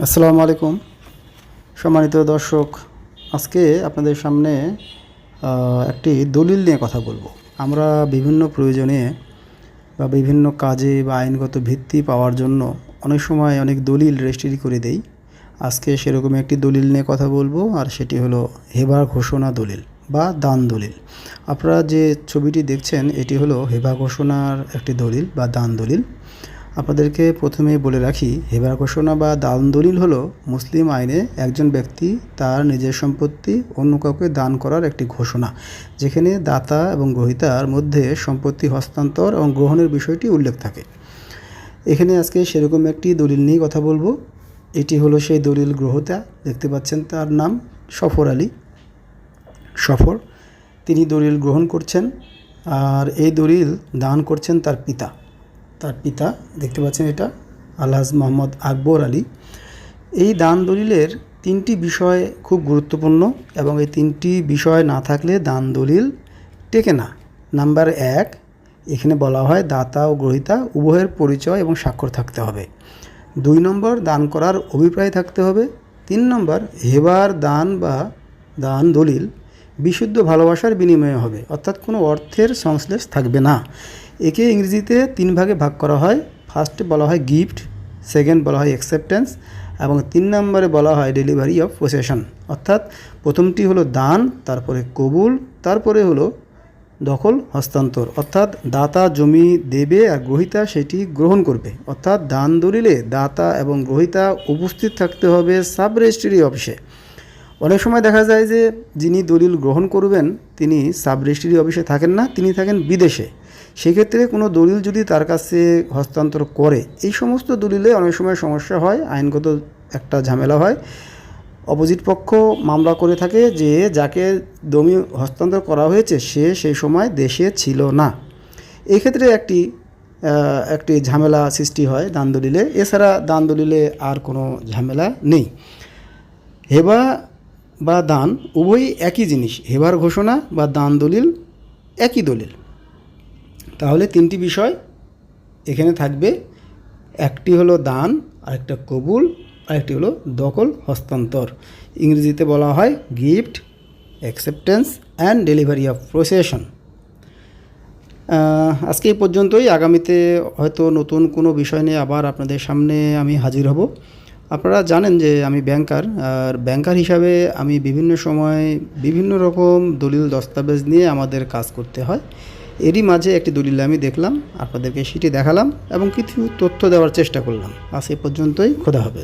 আসসালামু আলাইকুম সম্মানিত দর্শক। আজকে আপনাদের সামনে একটি দলিল নিয়ে কথা বলবো। আমরা বিভিন্ন প্রয়োজনে বা বিভিন্ন কাজে বা আইনগত ভিত্তি পাওয়ার জন্য অনেক সময় অনেক দলিল রেজিস্ট্রি করে দেই। আজকে সেরকম একটি দলিল নিয়ে কথা বলবো, আর সেটি হলো হেবার ঘোষণা দলিল বা দান দলিল। আপনারা যে ছবিটি দেখছেন এটি হলো হেবা ঘোষণার একটি দলিল বা দান দলিল। আপনাদেরকে প্রথমে বলে রাখি, হেবা ঘোষণা বা দান দলিল হলো মুসলিম আইনে একজন ব্যক্তি তার নিজের সম্পত্তি অন্য কাউকে দান করার একটি ঘোষণা, যেখানে দাতা এবং গ্রহীতার মধ্যে সম্পত্তি হস্তান্তর এবং গ্রহণের বিষয়টি উল্লেখ থাকে। এখানে আজকে সেরকম একটি দলিল নিয়ে কথা বলবো। এটি হলো সেই দলিল গ্রহীতা, দেখতে পাচ্ছেন তার নাম সফর আলী। সফর তিনি দলিল গ্রহণ করছেন, আর এই দলিল দান করছেন তার পিতা দেখতে পাচ্ছেন এটা আলহাজ মোহাম্মদ আকবর আলী। এই দান দলিলের তিনটি বিষয় খুব গুরুত্বপূর্ণ এবং এই তিনটি বিষয় না থাকলে দান দলিল টেকে না। নাম্বার 1, এখানে বলা হয় দাতা ও গ্রহীতা উভয়ের পরিচয় এবং স্বাক্ষর থাকতে হবে। 2 নম্বর, দান করার অভিপ্রায় থাকতে হবে। 3 নম্বর, হেবার দান বা দান দলিল বিশুদ্ধ ভালোবাসার বিনিময়ে হবে, অর্থাৎ কোনো অর্থের সংশ্লেষ থাকবে না। একে ইংরেজিতে 3 ভাগে ভাগ করা হয়। ফার্স্টে বলা হয় গিফট, সেকেন্ড বলা হয় অ্যাকসেপ্টেন্স এবং 3 নম্বরে বলা হয় ডেলিভারি অফ পসেশন। অর্থাৎ প্রথমটি হলো দান, তারপরে কবুল, তারপরে হলো দখল হস্তান্তর। অর্থাৎ দাতা জমি দেবে আর গ্রহীতা সেটি গ্রহণ করবে। অর্থাৎ দান দলিলে দাতা এবং গ্রহীতা উপস্থিত থাকতে হবে সাব রেজিস্ট্রি অফিসে। অনেক সময় দেখা যায় যে যিনি দলিল গ্রহণ করবেন তিনি সাব রেজিস্ট্রি অফিসে থাকেন না, তিনি থাকেন বিদেশে। সেক্ষেত্রে কোনো দলিল যদি তার কাছে হস্তান্তর করে, এই সমস্ত দলিলে অনেক সময় সমস্যা হয়, আইনগত একটা ঝামেলা হয়। অপোজিট পক্ষ মামলা করে থাকে যে যাকে জমি হস্তান্তর করা হয়েছে সে সেই সময় দেশে ছিল না। এক্ষেত্রে একটি ঝামেলা সৃষ্টি হয় দান দলিলে। এছাড়া দান দলিলে আর কোনো ঝামেলা নেই। হেবা বা দান উভয়ই একই জিনিস, হেবার ঘোষণা বা দান দলিল একই দলিল। তাহলে 3টি বিষয় এখানে থাকবে, একটি হলো দান, আরেকটা কবুল, আরেকটি হলো দখল হস্তান্তর। ইংরেজিতে বলা হয় gift, acceptance and delivery of possession. আজকে এই পর্যন্তই। আগামীতে হয়তো নতুন কোনো বিষয় নিয়ে আবার আপনাদের সামনে আমি হাজির হব। আপনারা জানেন যে আমি ব্যাংকার, আর ব্যাংকার হিসাবে আমি বিভিন্ন সময় বিভিন্ন রকম দলিল দস্তাবেজ নিয়ে আমাদের কাজ করতে হয়। এরই মাঝে একটি দলিল আমি দেখলাম, আপনাদেরকে সেটি দেখালাম এবং কিছু তথ্য দেওয়ার চেষ্টা করলাম। আজ এ পর্যন্তই। খোদা হাফেজ।